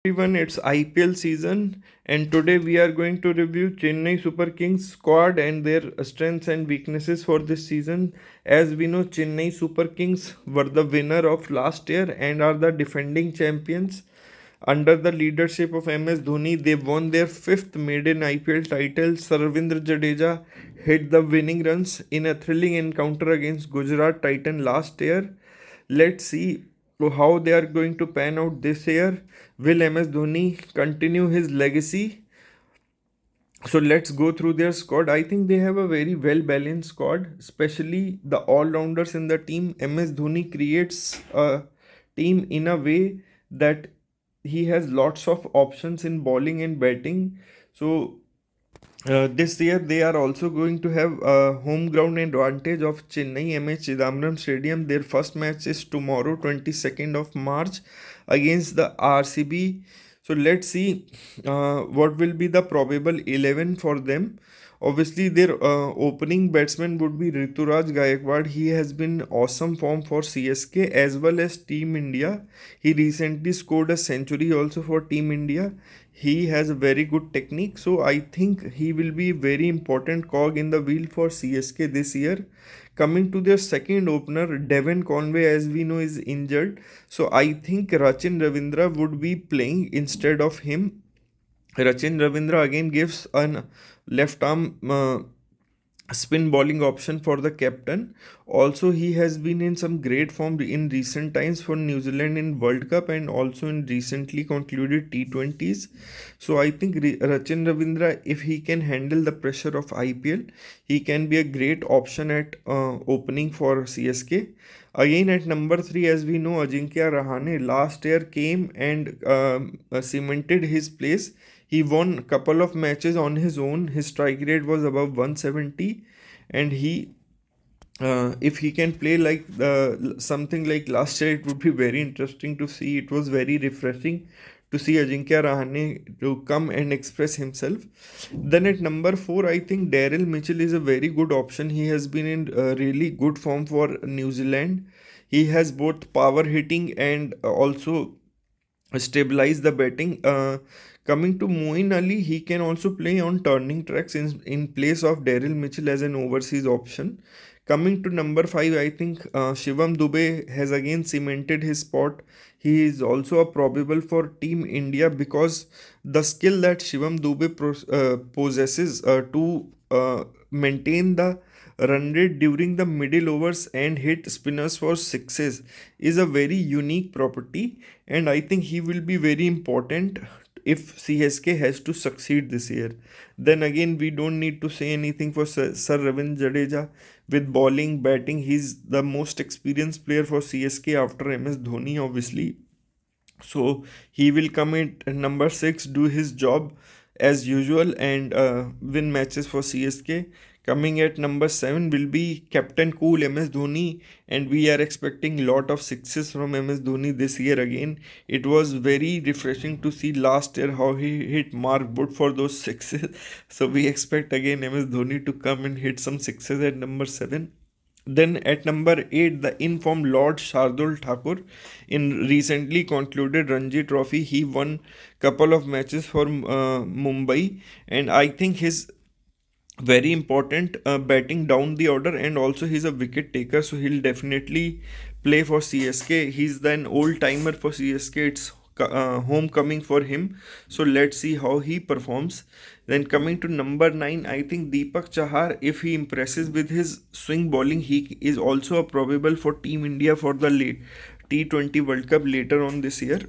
Everyone, it's IPL season, and today we are going to review Chennai Super Kings squad and their strengths and weaknesses for this season. As we know, Chennai Super Kings were the winner of last year and are the defending champions. Under the leadership of MS Dhoni, they won their fifth maiden IPL title. Sarvindra Jadeja hit the winning runs in a thrilling encounter against Gujarat Titan last year. Let's see how they are going to pan out this year. Will MS Dhoni continue his legacy? So let's go through their squad. I think they have a very well balanced squad, especially the all rounders in the team. MS Dhoni creates a team in a way that he has lots of options in bowling and batting. So this year they are also going to have a home ground advantage of Chennai MH Chidambaram Stadium. Their first match is tomorrow, 22nd of March, against the RCB. So let's see what will be the probable 11 for them. Obviously, their opening batsman would be Rituraj Gaikwad. He has been awesome form for CSK as well as Team India. He recently scored a century also for Team India. He has a very good technique, so I think he will be very important cog in the wheel for CSK this year. Coming to their second opener, Devon Conway, as we know, is injured, so I think Rachin Ravindra would be playing instead of him. Rachin Ravindra again gives an left arm spin bowling option for the captain. Also, he has been in some great form in recent times for New Zealand in World Cup and also in recently concluded T20s. So I think Rachin Ravindra, if he can handle the pressure of IPL, he can be a great option at opening for CSK. Again at number 3, as we know, Ajinkya Rahane last year came and cemented his place. He won a couple of matches on his own. His strike rate was above 170, and if he can play like something like last year, it would be very interesting to see. It was very refreshing to see Ajinkya Rahane to come and express himself. Then at number 4, I think Daryl Mitchell is a very good option. He has been in really good form for New Zealand. He has both power hitting and also stabilize the batting. Coming to Moeen Ali, he can also play on turning tracks in place of Daryl Mitchell as an overseas option. Coming to number 5, I think Shivam Dube has again cemented his spot. He is also a probable for Team India because the skill that Shivam Dube possesses to maintain the run rate during the middle overs and hit spinners for sixes is a very unique property, and I think he will be very important if CSK has to succeed this year. Then again, we don't need to say anything for Sir Ravindra Jadeja. With bowling, batting, he's the most experienced player for CSK after MS Dhoni, obviously. So he will come at number 6, do his job as usual, and win matches for CSK. Coming at number 7 will be Captain Cool MS Dhoni, and we are expecting lot of sixes from MS Dhoni this year again. It was very refreshing to see last year how he hit Mark Wood for those sixes. So we expect again MS Dhoni to come and hit some sixes at number 7. Then at number 8, the informed Lord Shardul Thakur. In recently concluded Ranji Trophy, he won couple of matches for Mumbai, and I think his very important batting down the order, and also he's a wicket taker, so he'll definitely play for CSK. He's an old timer for CSK. It's homecoming for him, so let's see how he performs. Then coming to number 9, I think Deepak Chahar, if he impresses with his swing bowling, he is also a probable for Team India for the late T20 World Cup later on this year.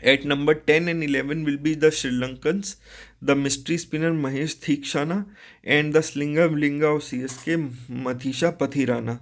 At number 10 and 11 will be the Sri Lankans, the mystery spinner Mahesh Theekshana, and the slinger blinga of CSK, Mathisha Pathirana.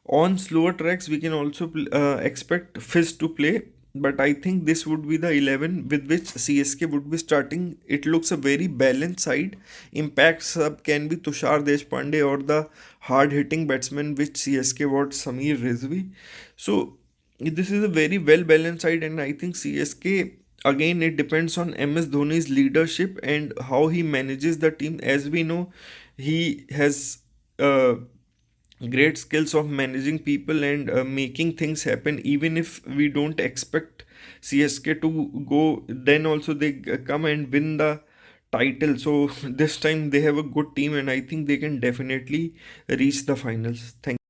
On slower tracks, we can also expect Fizz to play, but I think this would be the 11 with which CSK would be starting. It looks a very balanced side. Impact sub can be Tushar Deshpande or the hard hitting batsman which CSK was Samir Rizvi. So this is a very well balanced side, and I think CSK, again, it depends on MS Dhoni's leadership and how he manages the team. As we know, he has great skills of managing people and making things happen even if we don't expect CSK to go. Then also they come and win the title. So this time they have a good team, and I think they can definitely reach the finals. Thank